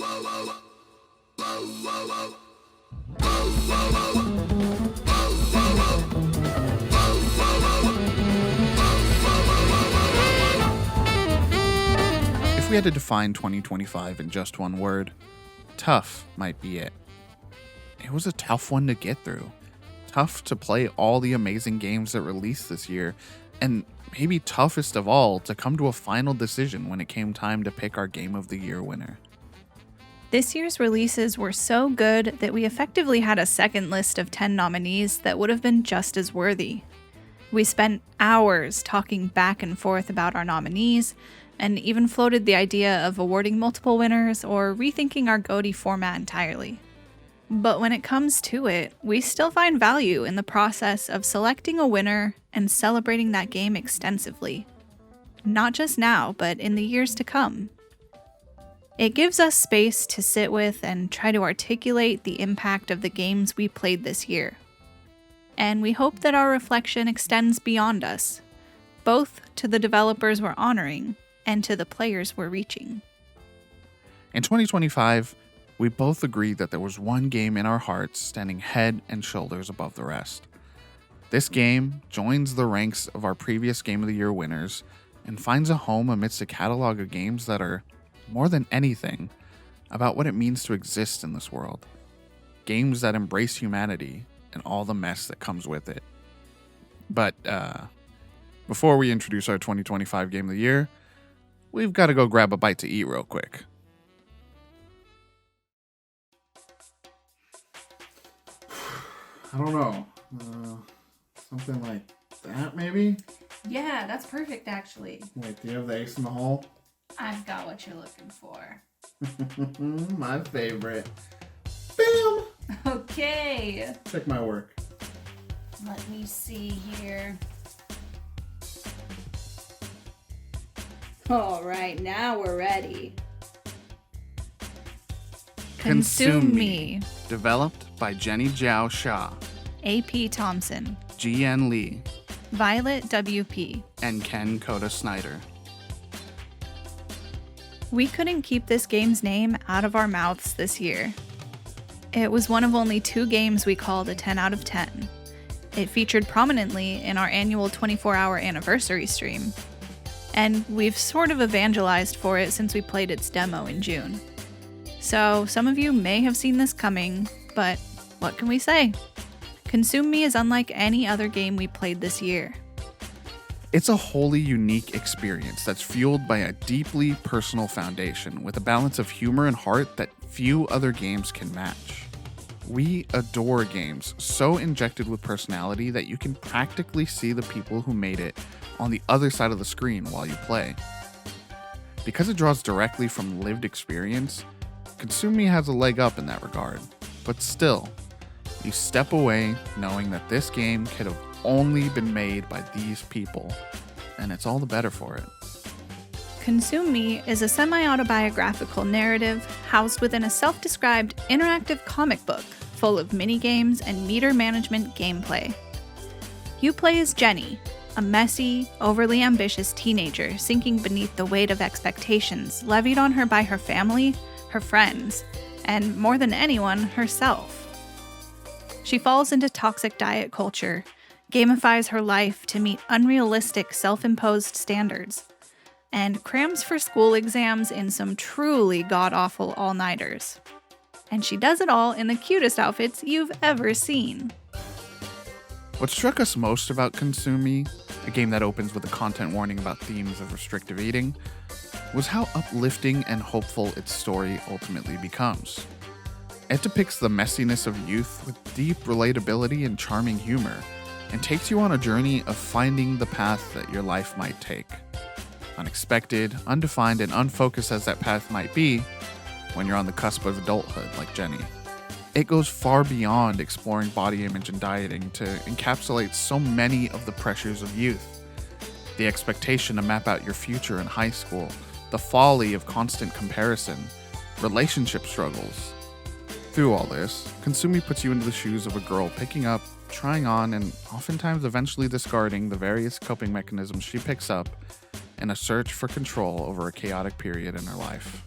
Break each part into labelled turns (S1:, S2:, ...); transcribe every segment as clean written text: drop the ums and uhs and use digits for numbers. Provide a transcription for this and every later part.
S1: If we had to define 2025 in just one word, tough might be it. It was a tough one to get through. Tough to play all the amazing games that released this year, and maybe toughest of all, to come to a final decision when it came time to pick our Game of the Year winner.
S2: This year's releases were so good that we effectively had a second list of 10 nominees that would have been just as worthy. We spent hours talking back and forth about our nominees, and even floated the idea of awarding multiple winners or rethinking our GOTY format entirely. But when it comes to it, we still find value in the process of selecting a winner and celebrating that game extensively. Not just now, but in the years to come. It gives us space to sit with and try to articulate the impact of the games we played this year. And we hope that our reflection extends beyond us, both to the developers we're honoring and to the players we're reaching.
S1: In 2025, we both agreed that there was one game in our hearts standing head and shoulders above the rest. This game joins the ranks of our previous Game of the Year winners and finds a home amidst a catalog of games that are, more than anything, about what it means to exist in this world. Games that embrace humanity and all the mess that comes with it. But before we introduce our 2025 Game of the Year, we've got to go grab a bite to eat real quick. I don't know. Something like that, maybe?
S2: Yeah, that's perfect, actually.
S1: Wait, do you have the ace in the hole?
S2: I've got what you're looking for.
S1: My favorite. Bam!
S2: Okay.
S1: Check my work.
S2: Let me see here. All right, now we're ready. Consume Me.
S1: Developed by Jenny Jiao Shah,
S2: A.P. Thompson,
S1: G.N. Lee,
S2: Violet W.P.
S1: and Ken Koda Snyder.
S2: We couldn't keep this game's name out of our mouths this year. It was one of only 2 games we called a 10 out of 10. It featured prominently in our annual 24-hour anniversary stream, and we've sort of evangelized for it since we played its demo in June. So some of you may have seen this coming, but what can we say? Consume Me is unlike any other game we played this year.
S1: It's a wholly unique experience that's fueled by a deeply personal foundation with a balance of humor and heart that few other games can match. We adore games so injected with personality that you can practically see the people who made it on the other side of the screen while you play. Because it draws directly from lived experience, Consume Me has a leg up in that regard, but still, you step away knowing that this game could have only been made by these people, and it's all the better for it.
S2: Consume Me is a semi-autobiographical narrative housed within a self-described interactive comic book full of mini-games and meter management gameplay. You play as Jenny, a messy, overly ambitious teenager sinking beneath the weight of expectations levied on her by her family, her friends, and more than anyone, herself. She falls into toxic diet culture, gamifies her life to meet unrealistic self-imposed standards, and crams for school exams in some truly god-awful all-nighters. And she does it all in the cutest outfits you've ever seen.
S1: What struck us most about Consume Me, a game that opens with a content warning about themes of restrictive eating, was how uplifting and hopeful its story ultimately becomes. It depicts the messiness of youth with deep relatability and charming humor, and takes you on a journey of finding the path that your life might take. Unexpected, undefined, and unfocused as that path might be, when you're on the cusp of adulthood like Jenny. It goes far beyond exploring body image and dieting to encapsulate so many of the pressures of youth. The expectation to map out your future in high school, the folly of constant comparison, relationship struggles. Through all this, Consume Me puts you into the shoes of a girl picking up, trying on, and oftentimes eventually discarding the various coping mechanisms she picks up in a search for control over a chaotic period in her life.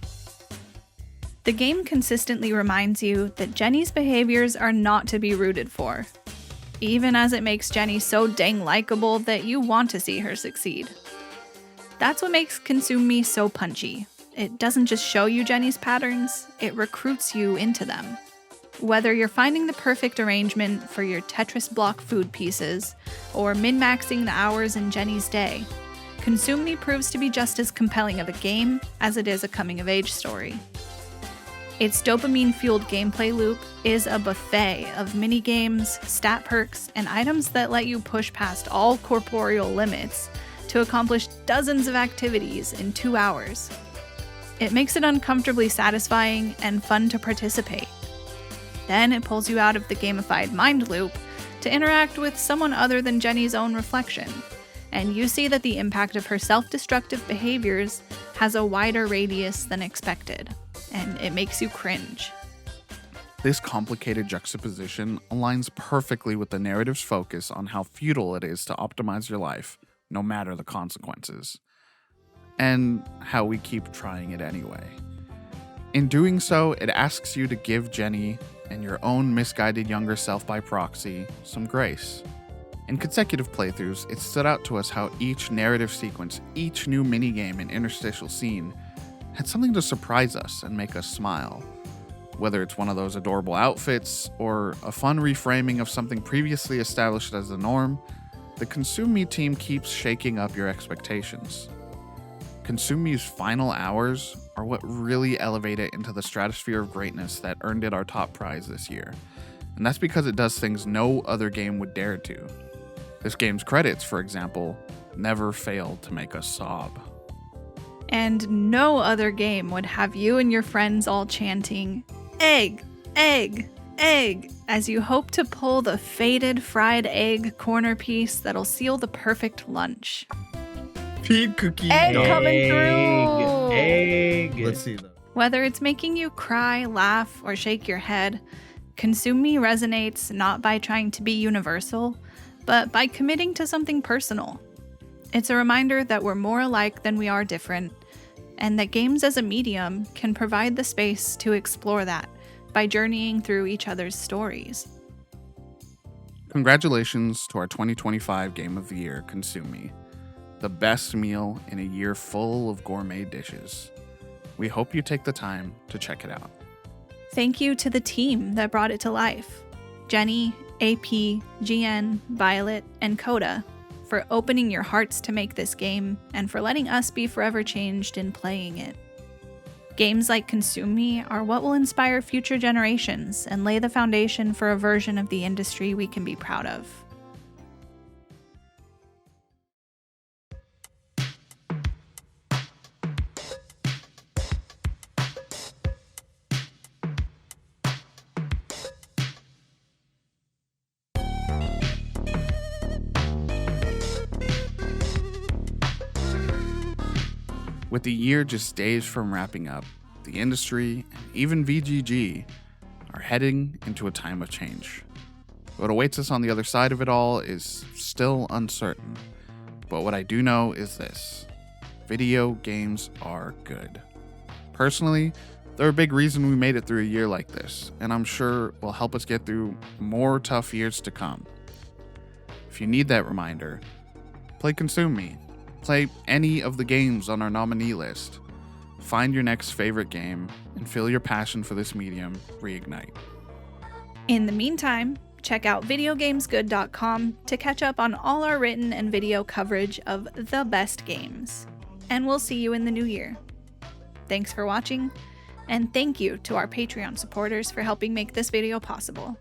S2: The game consistently reminds you that Jenny's behaviors are not to be rooted for, even as it makes Jenny so dang likable that you want to see her succeed. That's what makes Consume Me so punchy. It doesn't just show you Jenny's patterns, it recruits you into them. Whether you're finding the perfect arrangement for your Tetris block food pieces, or min-maxing the hours in Jenny's day, Consume Me proves to be just as compelling of a game as it is a coming-of-age story. Its dopamine-fueled gameplay loop is a buffet of mini-games, stat perks, and items that let you push past all corporeal limits to accomplish dozens of activities in 2 hours. It makes it uncomfortably satisfying and fun to participate. Then it pulls you out of the gamified mind loop to interact with someone other than Jenny's own reflection, and you see that the impact of her self-destructive behaviors has a wider radius than expected, and it makes you cringe.
S1: This complicated juxtaposition aligns perfectly with the narrative's focus on how futile it is to optimize your life, no matter the consequences, and how we keep trying it anyway. In doing so, it asks you to give Jenny, and your own misguided younger self by proxy, some grace. In consecutive playthroughs, it stood out to us how each narrative sequence, each new minigame and interstitial scene, had something to surprise us and make us smile. Whether it's one of those adorable outfits, or a fun reframing of something previously established as the norm, the Consume Me team keeps shaking up your expectations. Consume Me's final hours are what really elevate it into the stratosphere of greatness that earned it our top prize this year. And that's because it does things no other game would dare to. This game's credits, for example, never failed to make us sob.
S2: And no other game would have you and your friends all chanting, "Egg, egg, egg," as you hope to pull the fated fried egg corner piece that'll seal the perfect lunch.
S3: Feed cookie.
S2: Egg coming through!
S4: Egg.
S3: Let's see though.
S2: Whether it's making you cry, laugh, or shake your head, Consume Me resonates not by trying to be universal, but by committing to something personal. It's a reminder that we're more alike than we are different, and that games as a medium can provide the space to explore that by journeying through each other's stories.
S1: Congratulations to our 2025 Game of the Year, Consume Me. The best meal in a year full of gourmet dishes. We hope you take the time to check it out.
S2: Thank you to the team that brought it to life. Jenny, AP, GN, Violet, and Coda for opening your hearts to make this game and for letting us be forever changed in playing it. Games like Consume Me are what will inspire future generations and lay the foundation for a version of the industry we can be proud of.
S1: With the year just days from wrapping up, the industry and even VGG are heading into a time of change. What awaits us on the other side of it all is still uncertain. But what I do know is this: video games are good. Personally, they're a big reason we made it through a year like this, and I'm sure will help us get through more tough years to come. If you need that reminder, play Consume Me. Play any of the games on our nominee list. Find your next favorite game and feel your passion for this medium reignite.
S2: In the meantime, check out videogamesgood.com to catch up on all our written and video coverage of the best games. And we'll see you in the new year. Thanks for watching, and thank you to our Patreon supporters for helping make this video possible.